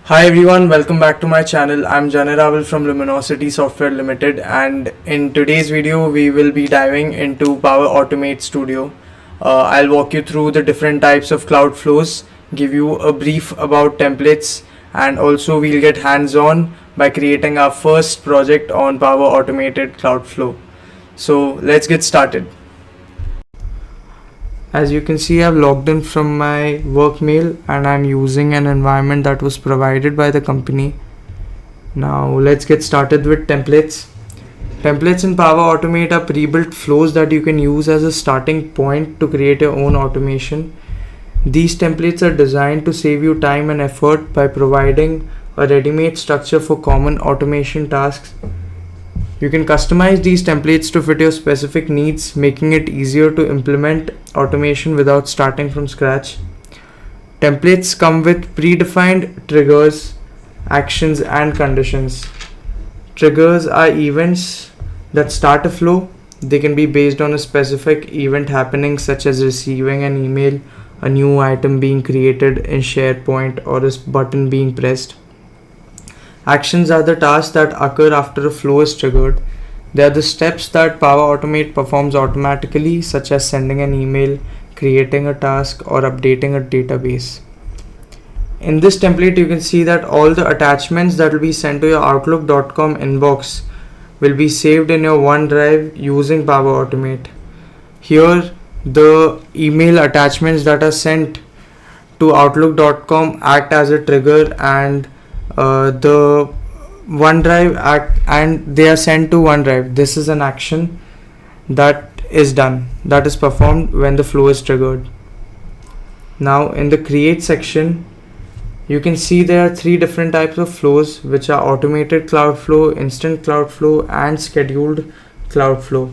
Hi everyone, welcome back to my channel. I'm Janiravel from Luminosity Software Limited, and in today's video we will be diving into Power Automate Studio. I'll walk you through the different types of cloud flows, give you a brief about templates, and also we'll get hands-on by creating our first project on Power Automated Cloud Flow. So let's get started. As you can see, I've logged in from my work mail and I'm using an environment that was provided by the company. Now let's get started with templates. Templates in Power Automate are pre-built flows that you can use as a starting point to create your own automation. These templates are designed to save you time and effort by providing a ready-made structure for common automation tasks. You can customize these templates to fit your specific needs, making it easier to implement automation without starting from scratch. Templates come with predefined triggers, actions, and conditions. Triggers are events that start a flow. They can be based on a specific event happening, such as receiving an email, a new item being created in SharePoint, or a button being pressed. Actions are the tasks that occur after a flow is triggered. They are the steps that Power Automate performs automatically, such as sending an email, creating a task, or updating a database. In this template, you can see that all the attachments that will be sent to your Outlook.com inbox will be saved in your OneDrive using Power Automate. Here, the email attachments that are sent to Outlook.com act as a trigger, and the OneDrive and they are sent to OneDrive. This is an action that is performed when the flow is triggered. Now in the create section, you can see there are three different types of flows, which are automated cloud flow, instant cloud flow, and scheduled cloud flow.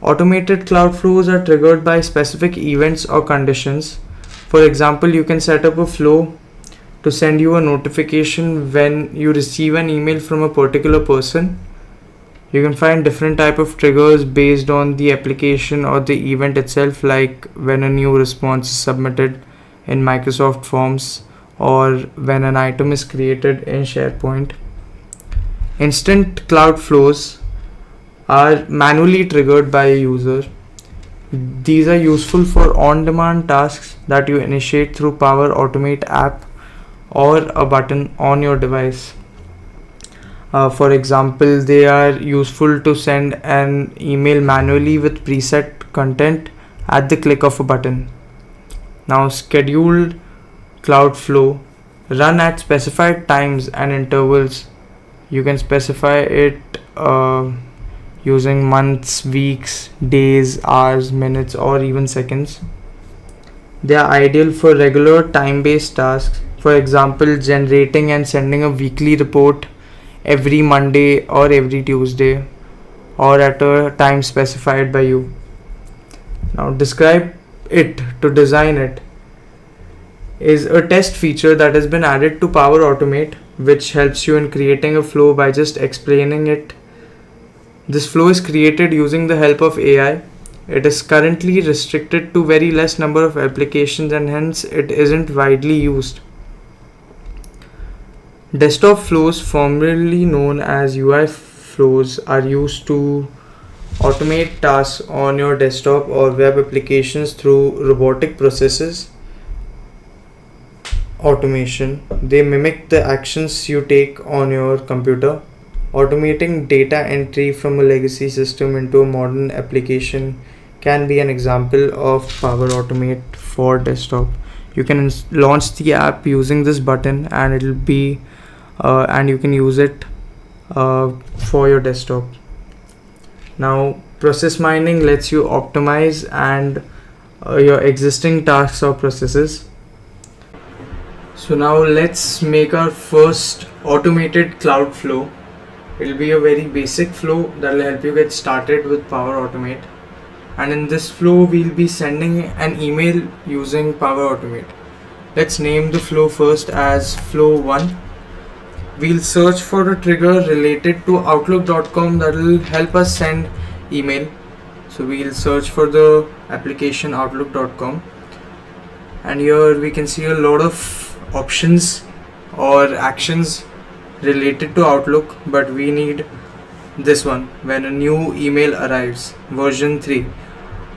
Automated cloud flows are triggered by specific events or conditions. For example, you can set up a flow to send you a notification when you receive an email from a particular person. You can find different type of triggers based on the application or the event itself, like when a new response is submitted in Microsoft Forms or when an item is created in SharePoint. Instant cloud flows are manually triggered by a user. These are useful for on-demand tasks that you initiate through Power Automate app or a button on your device. For example, they are useful to send an email manually with preset content at the click of a button. Now, scheduled cloud flow run at specified times and intervals. You can specify it using months, weeks, days, hours, minutes, or even seconds. They are ideal for regular time-based tasks. For example, generating and sending a weekly report every Monday or every Tuesday, or at a time specified by you. Now, describe it to design it is a test feature that has been added to Power Automate, which helps you in creating a flow by just explaining it. This flow is created using the help of AI. It is currently restricted to very less number of applications, and hence it isn't widely used. Desktop flows, formerly known as UI flows, are used to automate tasks on your desktop or web applications through robotic processes automation. They mimic the actions you take on your computer. Automating data entry from a legacy system into a modern application can be an example of Power Automate for desktop. You can launch the app using this button, and it'll be and you can use it for your desktop. Now, process mining lets you optimize and your existing tasks or processes. So now let's make our first automated cloud flow. It will be a very basic flow that will help you get started with Power Automate. And in this flow, we'll be sending an email using Power Automate. Let's name the flow first as flow 1. We'll search for a trigger related to Outlook.com that will help us send email. So we'll search for the application Outlook.com, and here we can see a lot of options or actions related to Outlook, but we need this one: when a new email arrives, version 3.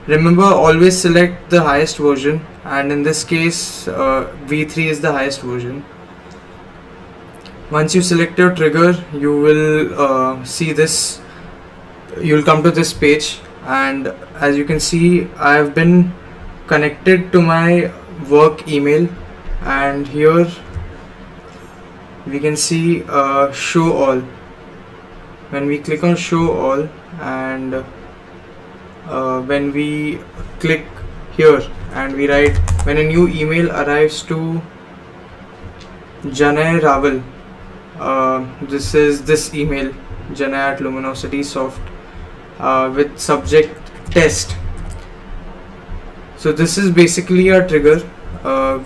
Remember, always select the highest version, and in this case v3 is the highest version. Once you select your trigger, you will see this. You'll come to this page, and as you can see, I have been connected to my work email, and here we can see show all. When we click on show all, and when we click here and we write, when a new email arrives to Janay Raval, this is this email, janay@luminositysoft, with subject test. So this is basically a trigger.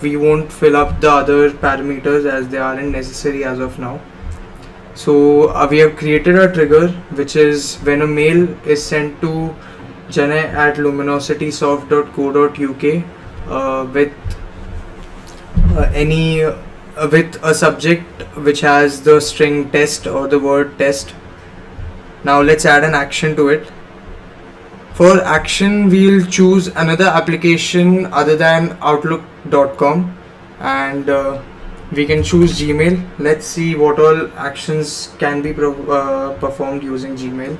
We won't fill up the other parameters as they aren't necessary as of now. So we have created a trigger, which is when a mail is sent to janay@luminositysoft.co.uk with with a subject which has the string test or the word test. Now let's add an action to it. For action, we'll choose another application other than outlook.com, and we can choose Gmail. Let's see what all actions can be performed using Gmail.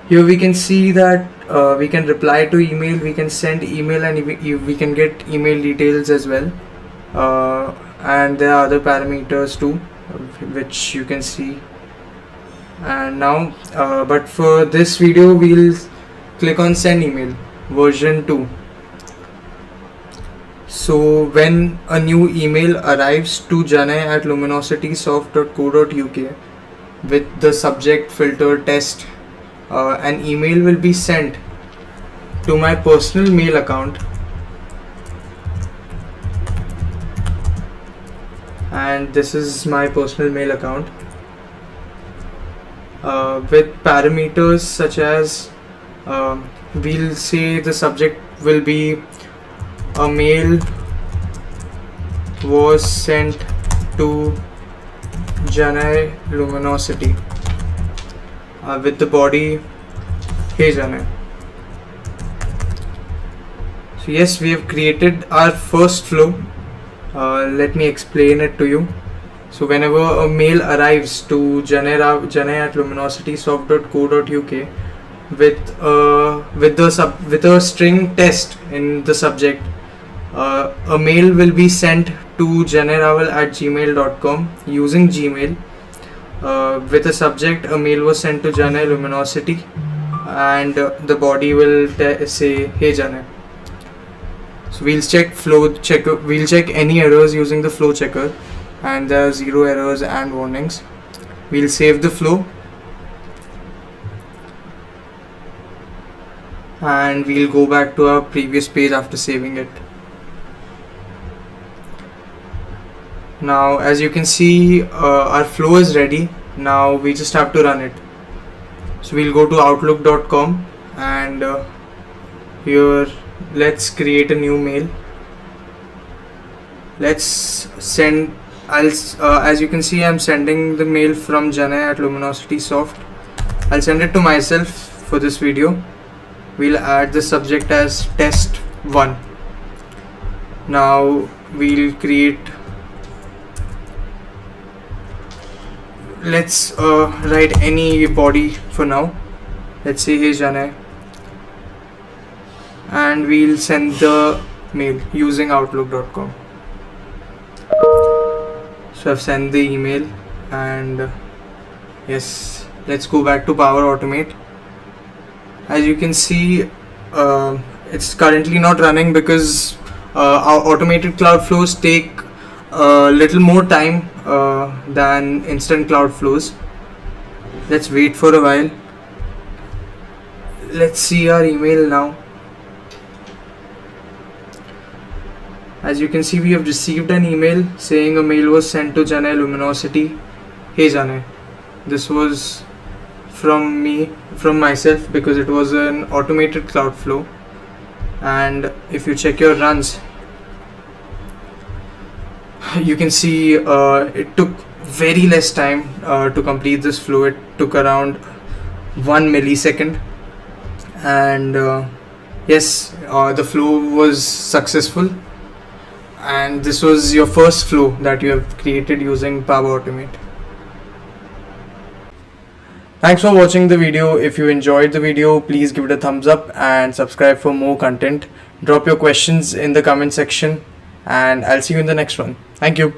Here we can see that we can reply to email, we can send email, and we can get email details as well. And there are other parameters too, which you can see. And now but for this video, we'll click on send email version 2. So when a new email arrives to janay@luminositysoft.co.uk with the subject filter test, an email will be sent to my personal mail account, and this is my personal mail account, with parameters such as we'll say the subject will be a mail was sent to Janay Luminosity, with the body hey Janay. So yes, we have created our first flow. Let me explain it to you. So whenever a mail arrives to janay@luminositysoft.co.uk with a string test in the subject, a mail will be sent to janayraval@gmail.com using Gmail, with a subject a mail was sent to Janay Luminosity, and the body will say hey Janay. So we'll check we'll check any errors using the flow checker, and there are 0 errors and warnings. We'll save the flow, and we'll go back to our previous page after saving it. Now as you can see, our flow is ready. Now we just have to run it. So we'll go to outlook.com, and here let's create a new mail. Let's send. As you can see, I'm sending the mail from janay@luminositysoft. I'll send it to myself for this video. We'll add the subject as test 1. Now we'll create. Let's write any body for now. Let's say hey Janay, and we'll send the mail using outlook.com. So I've sent the email, and yes, let's go back to Power Automate. As you can see, it's currently not running because our automated cloud flows take a little more time than instant cloud flows. Let's wait for a while. Let's see our email now. As you can see, we have received an email saying a mail was sent to Janay Luminosity. Hey Janay. This was from myself, because it was an automated cloud flow. And if you check your runs, you can see it took very less time to complete this flow. It took around 1 millisecond, and yes, the flow was successful, and this was your first flow that you have created using Power Automate. Thanks for watching the video. If you enjoyed the video, please give it a thumbs up and subscribe for more content. Drop your questions in the comment section, and I'll see you in the next one. Thank you.